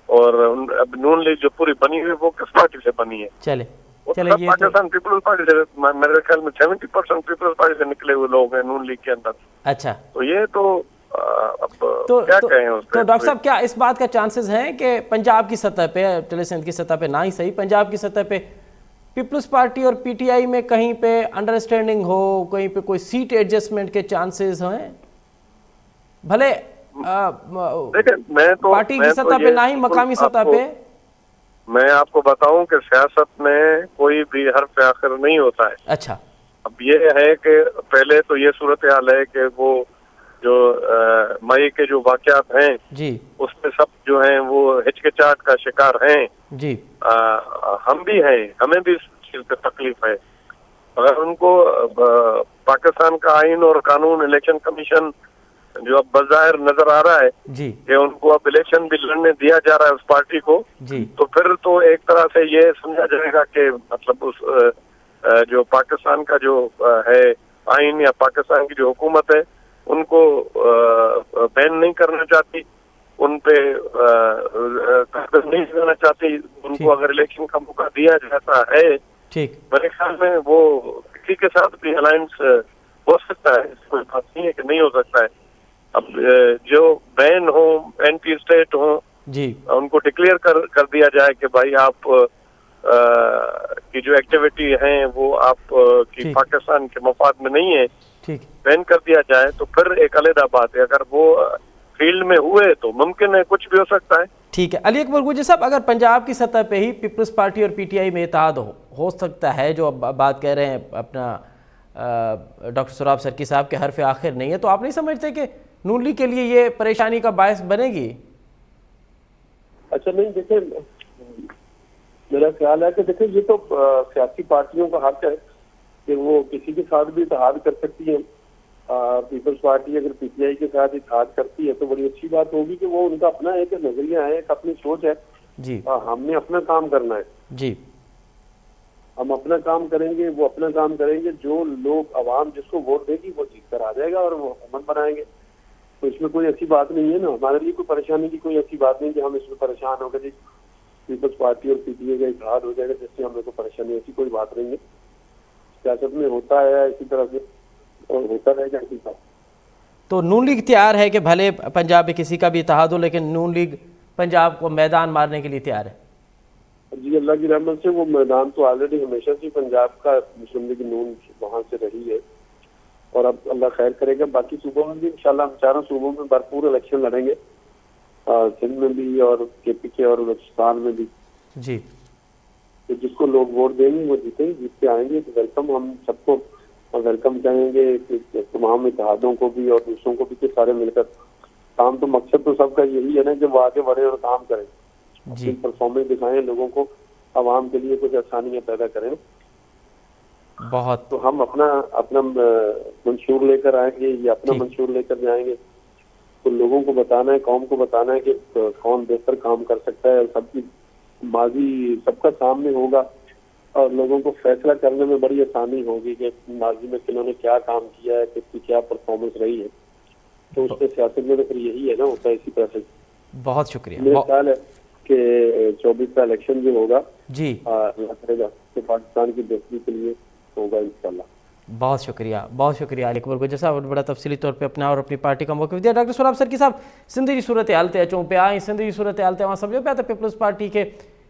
اور اب نون لیگ جو پوری بنی ہوئی وہ کس پارٹی سے بنی ہے؟ چلے پاکستان پیپلز پارٹی سے، میرے خیال میں 70% پیپلز پارٹی سے نکلے ہوئے لوگ ہیں نون لیگ کے اندر. اچھا، تو یہ تو کیا کہیں اس پہ. تو ڈاکٹر صاحب کیا اس بات کا چانسز ہیں کہ پنجاب کی سطح پہ، ٹیلی سندھ کی سطح پہ نہ ہی صحیح، پنجاب کی سطح پہ پیپلز پارٹی اور پی ٹی آئی میں کہیں پہ انڈرسٹینڈنگ ہو، کہیں پہ کوئی سیٹ ایڈجسٹمنٹ کے چانسز ہیں؟ بھلے پارٹی کی سطح پہ نہ ہی مقامی سطح پہ. میں آپ کو بتاؤں کہ سیاست میں کوئی بھی حرف آخر نہیں ہوتا ہے. اچھا، اب یہ ہے کہ پہلے تو یہ صورتحال ہے کہ وہ جو مئی کے جو واقعات ہیں اس میں سب جو ہیں وہ ہچکچاہٹ کا شکار ہیں. ہم بھی ہیں، ہمیں بھی اس چیز پہ تکلیف ہے. اگر ان کو پاکستان کا آئین اور قانون، الیکشن کمیشن جو اب بظاہر نظر آ رہا ہے کہ ان کو اب الیکشن بھی لڑنے دیا جا رہا ہے اس پارٹی کو، تو پھر تو ایک طرح سے یہ سمجھا جائے گا کہ مطلب اس جو پاکستان کا جو ہے آئین یا پاکستان کی جو حکومت ہے ان کو بین نہیں کرنا چاہتی، ان پہ قابض نہیں کرنا چاہتی. ان کو اگر الیکشن کا موقع دیا جاتا ہے میرے خیال میں وہ کسی کے ساتھ بھی الائنس ہو سکتا ہے، اس کوئی بات نہیں ہے کہ نہیں ہو سکتا ہے. اب جو بین ہوں، اینٹی اسٹیٹ ہوں، ان کو ڈکلیئر کر دیا جائے کہ بھائی آپ کی جو ایکٹیویٹی ہیں وہ آپ کی پاکستان کے مفاد میں نہیں ہے، بین کر دیا جائے تو پھر ایک علیحدہ بات ہے. اگر وہ فیلڈ میں ہوئے تو ممکن ہے کچھ بھی ہو سکتا ہے. ٹھیک ہے علی اکبر گوجر صاحب، اگر پنجاب کی سطح پہ ہی پیپلز پارٹی اور پی ٹی آئی میں اتحاد ہو سکتا ہے، جو اب بات کہہ رہے ہیں اپنا ڈاکٹر سراب سرکی صاحب کے حرف آخر نہیں ہے، تو آپ نہیں سمجھتے کہ نون لیگ کے لیے یہ پریشانی کا باعث بنے گی؟ اچھا نہیں، دیکھیں میرا خیال ہے کہ دیکھیں یہ تو سیاسی پارٹیوں کا حق ہے کہ وہ کسی کے ساتھ بھی اتحاد کر سکتی ہیں. پیپلز پارٹی اگر پی ٹی آئی کے ساتھ اتحاد کرتی ہے تو بڑی اچھی بات ہوگی کہ وہ ان کا اپنا ایک نظریہ ہے، ایک اپنی سوچ ہے. جی ہم نے اپنا کام کرنا ہے. جی ہم اپنا کام کریں گے، وہ اپنا کام کریں گے. جو لوگ عوام جس کو ووٹ دے گی وہ جیت کر آ جائے گا اور وہ حکومت بنائیں گے. تو اس میں کوئی ایسی بات نہیں ہے نا، ہمارے لیے کوئی پریشانی کی کوئی ایسی بات نہیں کہ ہم اس میں پریشان ہو گئے جی پیپلز پارٹی اور پی ٹی آئی کا اتحاد ہو جائے گا جس سے ہمیں کوئی پریشانی، ایسی کوئی بات نہیں ہے. سیاست میں ہوتا ہے اسی طرح سے اور ہوتا رہے گا اسی طرح. تو نون لیگ تیار ہے کہ بھلے پنجاب میں کسی کا بھی اتحاد ہو لیکن نون لیگ پنجاب کو میدان مارنے کے لیے تیار ہے؟ جی اللہ کی رحمت سے وہ میدان تو آلریڈی ہمیشہ سے پنجاب کا مسلم لیگ نون وہاں سے رہی ہے اور اب اللہ خیر کرے گا. باقی صوبوں میں بھی انشاءاللہ ہم چاروں صوبوں میں بھرپور الیکشن لڑیں گے، سندھ میں بھی اور کے پی کے اور بلوچستان میں بھی. جی تو جس کو لوگ ووٹ دیں گے وہ جیتیں، جیت کے آئیں گے تو ویلکم، ہم سب کو ویلکم کہیں گے کہ تمام اتحادوں کو بھی اور دوسروں کو بھی کہ سارے مل کر کام. تو مقصد تو سب کا یہی ہے نا کہ وہ آگے بڑھیں اور کام کریں، جی پرفارمنس دکھائیں لوگوں کو، عوام کے لیے کچھ آسانیاں پیدا کریں. بہت تو ہم اپنا منشور لے کر آئیں گے یا اپنا ٹھیک. منشور لے کر جائیں گے. تو لوگوں کو بتانا ہے، قوم کو بتانا ہے کہ کون بہتر کام کر سکتا ہے. سب کی ماضی سب کا سامنے ہوگا اور لوگوں کو فیصلہ کرنے میں بڑی آسانی ہوگی کہ ماضی میں کنہوں نے کیا کام کیا ہے، کس کی کیا پرفارمنس رہی ہے. تو اس پہ سیاست میں تو پھر یہی ہے نا، ہوتا ہے اسی طرح سے. بہت شکریہ. میرا خیال ہے کہ 24 کا الیکشن جو ہوگا جی اللہ کرے گا کہ پاکستان کی بہتری کے لیے ہوگا انشاءاللہ. بہت شکریہ، بہت شکریہ علی اکبر گوجر صاحب، بڑا تفصیلی طور پہ اپنا اور اپنی پارٹی کا موقف دیا. ڈاکٹر سراب سرکی صاحب، سندھ کی صورتحال تے اچوں پیا ऐं सिंध जी सूरत-हाल ते अवां सम्झो पिया त पीपल्स पार्टी खे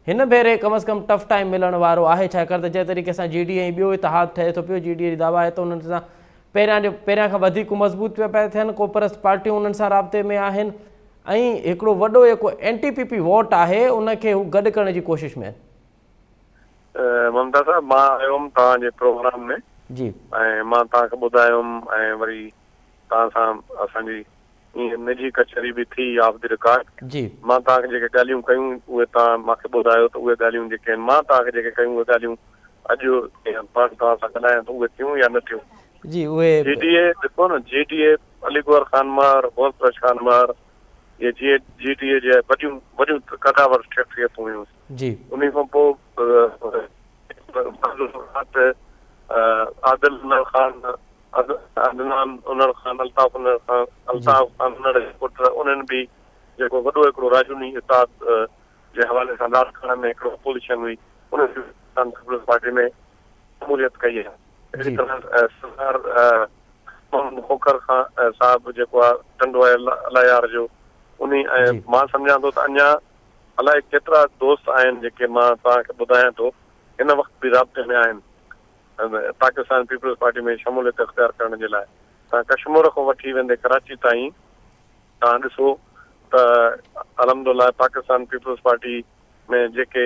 हिन भेरे कम अज़ कम टफ टाइम मिलण वारो आहे, छाकाणि त जंहिं तरीक़े सां GD ऐं ॿियो इतिहाद ठहे थो पियो, GD जी दावा आहे त उन्हनि सां पहिरियां खां वधीक मज़बूत पिया थियनि. कोपरस्त पार्टियूं उन्हनि सां राब्ते में आहिनि ऐं हिकिड़ो वॾो जेको NTPP वोट आहे उनखे हू गॾु करण जी कोशिशि में आहिनि. ममता साहब, मां आयुमि तव्हांजे प्रोग्राम में जी ऐं मां तव्हांखे ॿुधायुमि ऐं वरी तव्हां सां असांजी ईअं निजी कचहरी बि थी ऑफ द रिकॉर्ड. जी मां तव्हांखे जेके ॻाल्हियूं कयूं उहे तव्हां मूंखे ॿुधायो त उहे ॻाल्हियूं जेके आहिनि मां तव्हांखे जेके कयूं उहे ॻाल्हियूं अॼु पाण तव्हां सां ॻाल्हायां त उहे थियूं या न थियूं. जी उहे GDA ॾिसो न, GDA अलीगढ़ खानमार, मोहतरश खानमार, ये GDA जे वॾियूं कदावर शख़्सियतूं हुयूं. जी उन खां पोइ आदिल उनर खान, अदनान उनर खान, अल्ताफ़ उनर खान, अल्ताफ़ खान उनर जे पुट, उन्हनि बि जेको वॾो हिकिड़ो राजूनी इताद जे हवाले सां लाड़काणे में हिकिड़ो अपोजिशन हुई, उन्हनि पीपल्स पार्टी में शमूलियत कई आहे. अहिड़ी तरह सरदार मोहम्मद खोखर खान साहिबु जेको आहे टंडो आहे अलायार जो, उन ऐं मां सम्झां थो त अञा अलाए केतिरा दोस्त आहिनि जेके मां तव्हांखे ॿुधायां थो हिन वक़्तु बि राब्ते में आहिनि पाकिस्तान पीपल्स पार्टी में शमूलियत इख़्तियार करण जे लाइ. तव्हां कश्मीर खां वठी वेंदे कराची ताईं तव्हां ॾिसो त अलहमदुलिल्लाह पाकिस्तान पीपल्स पार्टी में जेके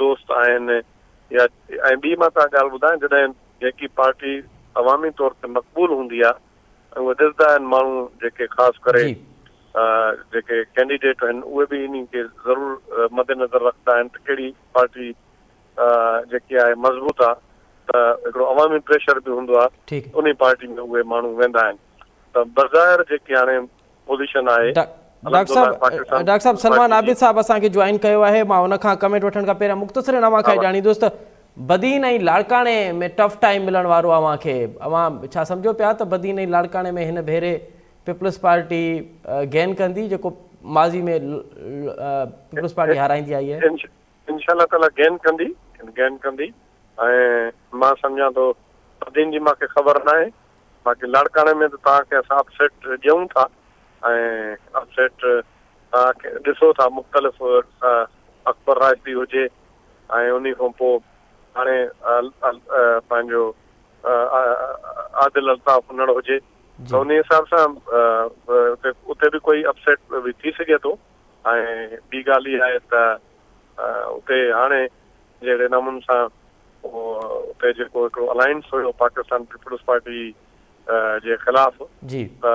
दोस्त आहिनि या ऐं ॿी मां तव्हां ॻाल्हि ॿुधायां, जॾहिं जेकी पार्टी अवामी तौर ते मक़बूल हूंदी आहे उहे ॾिसंदा आहिनि माण्हू जेके ख़ासि करे जेके कैंडिडेट आहिनि उहे बि इन खे ज़रूरु मद्देनज़र रखंदा आहिनि त कहिड़ी पार्टी जेकी आहे मज़बूत आहे, त हिकिड़ो अवामी प्रेशर बि हूंदो आहे, उन पार्टी में उहे माण्हू वेंदा आहिनि. त बज़ाहिर जेकी हाणे पोज़ीशन आहे. डॉक्टर साहब सलमान आबिद साहब असांखे ज्वाइन कयो आहे, मां उनखां कमेंट वठण खां पहिरियां मुख़्तसिर अवां खां ॼाणींदुसि त बदीन ऐं लाड़काणे में टफ टाइम मिलण वारो अवां खे, अवां छा सम्झो पिया त बदीन ऐं लाड़काणे में हिन भेरे पीपल्स पार्टी गेन कंदी जेको माज़ी में पीपल्स पार्टी हाराईंदी आई आहे? इंशाअल्लाह ताला गेन कंदी ऐं मां सम्झां थो बदीन जी मूंखे ख़बर न आहे. बाक़ी लाड़काणे में त तव्हांखे असां अपसेट ॾियूं था ऐं अपसेट तव्हांखे ॾिसो था मुख़्तलिफ़ अकबर राशदी हुजे ऐं उन खां पोइ हाणे पंहिंजो आदिल अल्ताफ़ हुनर हुजे, त उन हिसाब सां उते बि कोई अपसेट बि थी सघे थो. ऐं ॿी ॻाल्हि इहा आहे त उते हाणे जहिड़े नमूने सां उते जेको हिकिड़ो अलायंस हुयो पाकिस्तान पीपल्स पार्टी जे ख़िलाफ़ जी त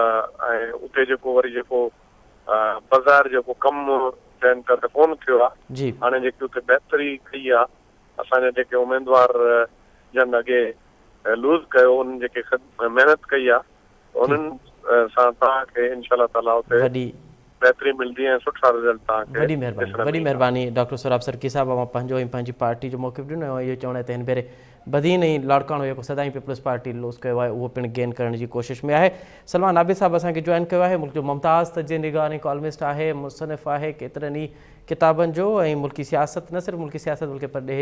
ऐं उते जेको वरी जेको बाज़ार जेको कमु थियनि त कोन थियो आहे। जी हाणे जेकी उते बहितरी कई आहे, असांजा जेके उमेदवार जन अॻे लूज़ कयो, उन्हनि जेके महिनत कई आहे उन्हनि सां तव्हांखे इनशा ताला उते वॾी बहितरी मिलंदी ऐं सुठा रिज़ल्ट तव्हांखे वॾी महिरबानी डॉक्टर सोराब सरकी साहब। मां पंहिंजो ऐं पंहिंजी पार्टी जो मौक़िफ़ ॾिनो इहो चवण त हिन भेरे बदीन ऐं लाड़काणो जेको सदाईं पीपल्स पार्टी लूज़ कयो आहे उहो पिणु गेन करण जी कोशिशि में आहे। सलमान आबिद साहब असांखे जॉइन कयो आहे, मुल्क जो मुमताज़ तजिए निगाह कॉलमिस्ट आहे, मुसनिफ़ आहे केतिरनि ई किताबनि जो, ऐं मुल्की सियासत न सिर्फ़ु मुल्की सियासत बल्कि परॾे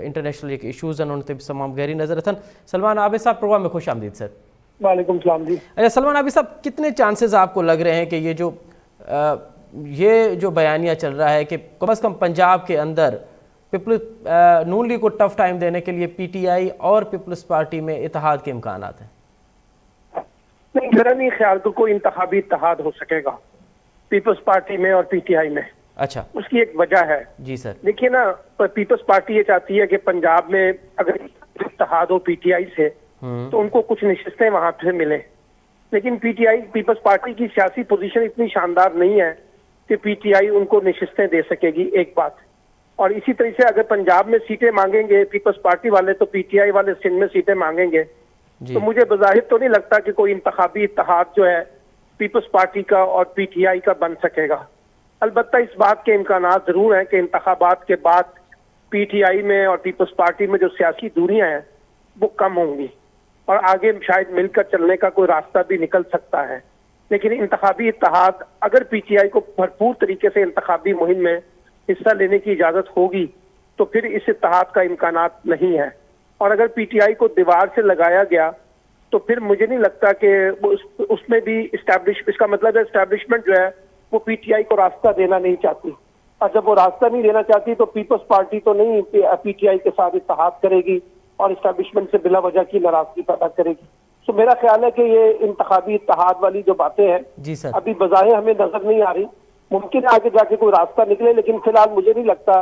इंटरनेशनल जेके इशूज़ आहिनि उन ते बि तमामु गहरी नज़र अथनि। सलमान आबिद साहब प्रोग्राम में खुश आमदीद सर। वालेकुम सलाम जी। अच्छा सलमान आबिद साहब, कितने चांसेस आपको लग रहे हैं कि ये जो बयानिया चल रहा है कि कम अज़ कम पंजाब के अंदर पीपल्स नून लीग को टफ टाइम देने के लिए पीटीआई और पीपल्स पार्टी में इत्तेहाद के इम्कान हैं? नहीं, मेरा नहीं ख्याल कि कोई इंतखाबी इत्तेहाद हो सकेगा पीपल्स पार्टी में और पीटीआई में। अच्छा, उसकी एक वजह है। जी सर। देखिए ना, पीपल्स पार्टी ये चाहती है कि पंजाब में अगर इत्तेहाद हो पीटीआई से तो उनको कुछ नशिस्तें वहां से मिले, लेकिन पीटीआई पीपल्स पार्टी की सियासी पोजीशन इतनी शानदार नहीं है कि पीटीआई उनको नशिस्तें दे सकेगी, एक बात। और इसी तरह से अगर पंजाब में सीटें मांगेंगे पीपल्स पार्टी वाले तो पीटीआई वाले सिंध में सीटें मांगेंगे, तो मुझे बज़ाहिर तो नहीं लगता कि कोई इंतखाबी इत्तेहाद जो है पीपल्स पार्टी का और पीटीआई का बन सकेगा। अलबत्ता इस बात के इम्कानात जरूर हैं कि इंतखाबात के बाद पीटीआई में और पीपल्स पार्टी में जो सियासी दूरियां हैं वो कम होंगी और आगे शायद मिलकर चलने का कोई रास्ता भी निकल सकता है। लेकिन इंतखाबी इत्तेहाद, अगर पीटीआई को भरपूर तरीके से इंतखाबी मुहिम में हिस्सा लेने की इजाजत होगी तो फिर इस इत्तेहाद का इम्कानात नहीं है। और अगर पीटीआई को दीवार से लगाया गया तो फिर मुझे नहीं लगता कि उसमें भी इसका मतलब है एस्टैब्लिशमेंट जो है वो पीटीआई को रास्ता देना नहीं चाहती, और जब वो रास्ता नहीं देना चाहती तो पीपल्स पार्टी तो नहीं पीटीआई के साथ इत्तेहाद करेगी और एस्टैब्लिशमेंट से बिला वजह की नाराजगी पैदा करेगी। तो मेरा ख्याल है कि ये इंतखाबी इत्तेहाद वाली जो बातें हैं जी सर, अभी बज़ाहिर हमें नजर नहीं आ रही। मुमकिन है आगे जाके कोई रास्ता निकले, लेकिन फिलहाल मुझे नहीं लगता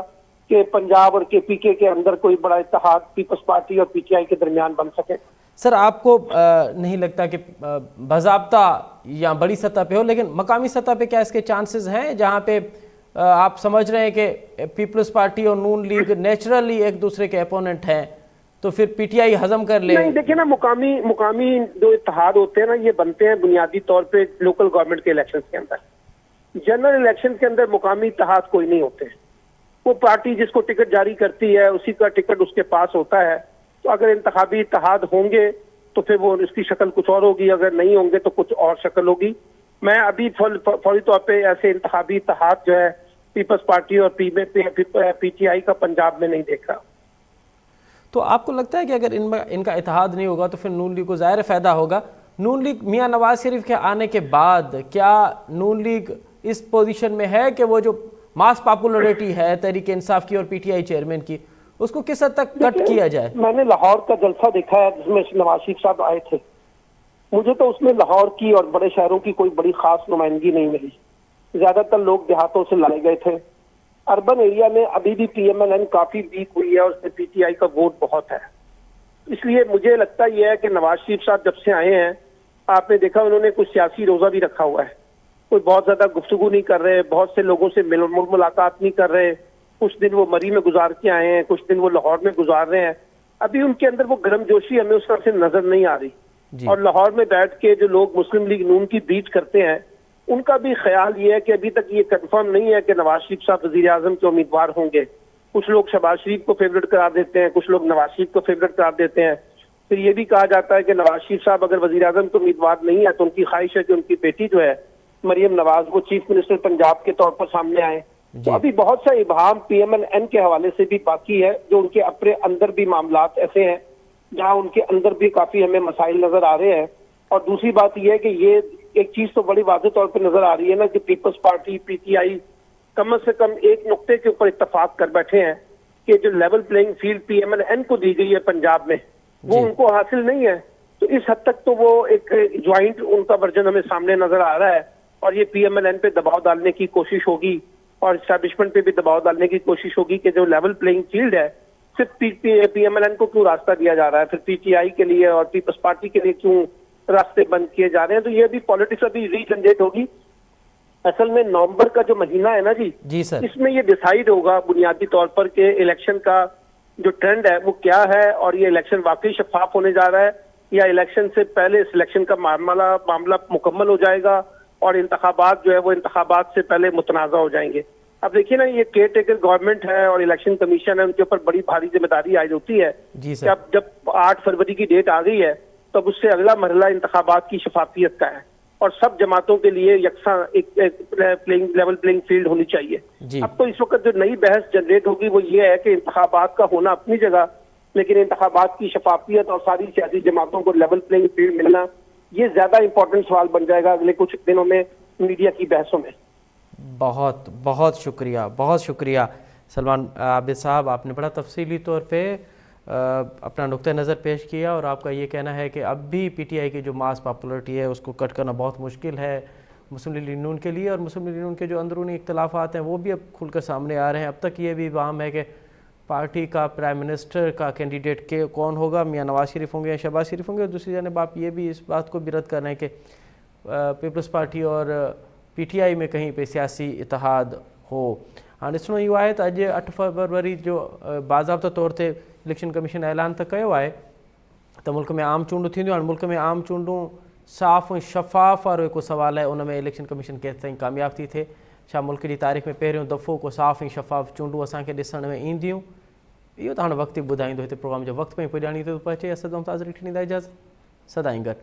कि पंजाब और केपीके के अंदर कोई बड़ा इत्तेहाद पीपल्स पार्टी और पीटीआई के दरमियान बन सके। सर आपको नहीं लगता कि बाज़ाब्ता या बड़ी सतह पे हो, लेकिन मकामी सतह पे क्या इसके चांसेस हैं जहाँ पे आप समझ रहे हैं कि पीपल्स पार्टी और नून लीग नेचुरली एक दूसरे के अपोनेंट हैं तो फिर पीटीआई हजम कर ले? नहीं, देखिए ना, मुकामी जो इत्तेहाद होते हैं ना, ये बनते हैं बुनियादी तौर पे लोकल गवर्नमेंट के इलेक्शन के अंदर। जनरल इलेक्शन के अंदर मुकामी इत्तेहाद कोई नहीं होते। वो पार्टी जिसको टिकट जारी करती है उसी का टिकट उसके पास होता है। तो अगर इंतखाबी इत्तेहाद होंगे तो फिर वो उसकी शक्ल कुछ और होगी, अगर नहीं होंगे तो कुछ और शक्ल होगी। मैं अभी फौरी तौर पे ऐसे इंतखाबी इत्तेहाद जो है पीपल्स पार्टी और पीटीआई का पंजाब में नहीं देख रहा। तो आपको लगता है कि अगर इनका इत्तेहाद नहीं होगा तो फिर नून लीग को ज़ाहिर फ़ायदा होगा? नून लीग मियां नवाज शरीफ के आने के बाद क्या नून लीग इस पोजीशन में है कि वो जो मास पॉपुलरिटी है तहरीक इंसाफ की और पीटीआई चेयरमैन की, उसको किस हद तक कट किया जाए? मैंने लाहौर का जलसा देखा है जिसमें नवाज शरीफ साहब आए थे। मुझे तो उसमें लाहौर की और बड़े शहरों की कोई बड़ी खास नुमाइंदगी नहीं मिली। ज्यादातर लोग देहातों से लाए गए थे। अर्बन एरिया में अभी भी पीएमएलएन काफी वीक हुई है और उसमें पीटीआई का वोट बहुत है। इसलिए मुझे लगता यह है कि नवाज शरीफ साहब जब से आए हैं, आपने देखा उन्होंने कुछ सियासी रोजा भी रखा हुआ है। कोई बहुत ज्यादा गुफ्तगू नहीं कर रहे, बहुत से लोगों से मुलाकात नहीं कर रहे। कुछ दिन वो मरी में गुजार के आए हैं, कुछ दिन वो लाहौर में गुजार रहे हैं। अभी उनके अंदर वो गर्मजोशी हमें उस तरह से नजर नहीं आ रही। और लाहौर में बैठ के जो लोग मुस्लिम लीग नून की बीट करते हैं उनका भी ख्याल ये है कि अभी तक ये कंफर्म नहीं है कि नवाज शरीफ साहब वजीर आजम के उम्मीदवार होंगे। कुछ लोग शहबाज शरीफ को फेवरेट करार देते हैं, कुछ लोग नवाज शरीफ को फेवरेट करार देते हैं। फिर ये भी कहा जाता है कि नवाज शरीफ साहब अगर वजीर आजम के उम्मीदवार नहीं है तो उनकी ख्वाहिश है कि उनकी बेटी जो है मरियम नवाज वो चीफ मिनिस्टर पंजाब के तौर पर सामने आए। तो अभी बहुत सा इबाम पीएमएलएन के हवाले से भी बाकी है, जो उनके अपने अंदर भी मामलात ऐसे हैं जहाँ उनके अंदर भी काफी हमें मसाइल नजर आ रहे हैं। और दूसरी बात यह है कि ये एक चीज तो बड़ी वाज़ेह तौर पर नजर आ रही है ना कि पीपल्स पार्टी पीटीआई कम से कम एक नुक्ते के ऊपर इत्तेफाक कर बैठे हैं कि जो लेवल प्लेइंग फील्ड पीएमएलएन को दी गई है पंजाब में वो उनको हासिल नहीं है। तो इस हद तक तो वो एक ज्वाइंट उनका वर्जन हमें सामने नजर आ रहा है। और ये PMLN पे दबाव डालने की कोशिश होगी और इस्टेब्लिशमेंट पे भी दबाव डालने की कोशिश होगी कि जो लेवल प्लेइंग फील्ड है, सिर्फ PMLN को क्यों रास्ता दिया जा रहा है, फिर PTI के लिए और पीपल्स पार्टी के लिए क्यों रास्ते बंद किए जा रहे हैं। तो ये भी पॉलिटिक्स अभी रीजनरेट होगी। असल में नवंबर का जो महीना है ना जी सर, इसमें ये डिसाइड होगा बुनियादी तौर पर कि इलेक्शन का जो ट्रेंड है वो क्या है और ये इलेक्शन वाकई शफाफ होने जा रहा है या इलेक्शन से पहले सिलेक्शन का मामला मुकम्मल हो जाएगा और इंतखाबात जो है वो इंतखाबात से पहले मुतनाज़ा हो जाएंगे। अब देखिए ना, ये केयर टेकर गवर्नमेंट है और इलेक्शन कमीशन है, उनके ऊपर बड़ी भारी जिम्मेदारी आई होती है जी कि सर, अब जब 8 फरवरी की डेट आ गई है तब उससे अगला मरहला इंतखाबात की शफाफियत का है और सब जमातों के लिए यकसा एक लेवल प्लेइंग फील्ड होनी चाहिए। जी। अब तो इस वक्त जो नई बहस जनरेट होगी वो ये है कि इंतखाबात का होना अपनी जगह, लेकिन इंतखाबात की शफाफियत और सारी सियासी जमातों को लेवल प्लेइंग फील्ड मिलना, ये ज्यादा इंपॉर्टेंट सवाल बन जाएगा अगले कुछ दिनों में मीडिया की बहसों में। बहुत बहुत शुक्रिया, बहुत शुक्रिया सलमान आबिद साहब, आपने बड़ा तफसीली तौर पे अपना नुक्ता नज़र पेश किया और आपका ये कहना है कि अब भी PTI की जो मास पॉपुलरिटी है उसको कट करना बहुत मुश्किल है मुस्लिम लीग नून के लिए, और मुस्लिम लीग नून के जो अंदरूनी इख्तलाफात हैं वो भी अब खुलकर सामने आ रहे हैं। अब तक ये भी वाम है कि पार्टी का प्राइम मिनिस्टर का कैंडिडेट के कौन होगा, मियां नवाज शरीफ होंगे या शहबाज शरीफ होंगे, और दूसरी जानब आप ये भी इस बात को भी रद्द कर रहे हैं कि पीपल्स पार्टी और PTI में कहीं पे सियासी इतिहाद हो। हाँ ॾिसणो इहो आहे त अॼु 8 फरवरी जो बाज़ाब्ता तौर ते इलेक्शन कमीशन ऐलान त कयो आहे त मुल्क में आम चूंडूं थींदियूं। हाणे मुल्क में आम चूंडूं साफ़ ऐं शफ़ाफ़ वारो हिकु सुवालु आहे, उन में इलेक्शन कमीशन केसि ताईं कामयाबु थी थिए। छा मुल्क जी तारीख़ में पहिरियों दफ़ो को साफ़ ऐं शफ़ाफ़ चूंडूं असांखे ॾिसण में ईंदियूं, इहो त हाणे वक़्तु ई ॿुधाईंदो। हिते प्रोग्राम जो वक़्तु में पुॼाणी थो पहुचे। असद मुमताज़ ॾींदा इजाज़त, सदाईं गॾु।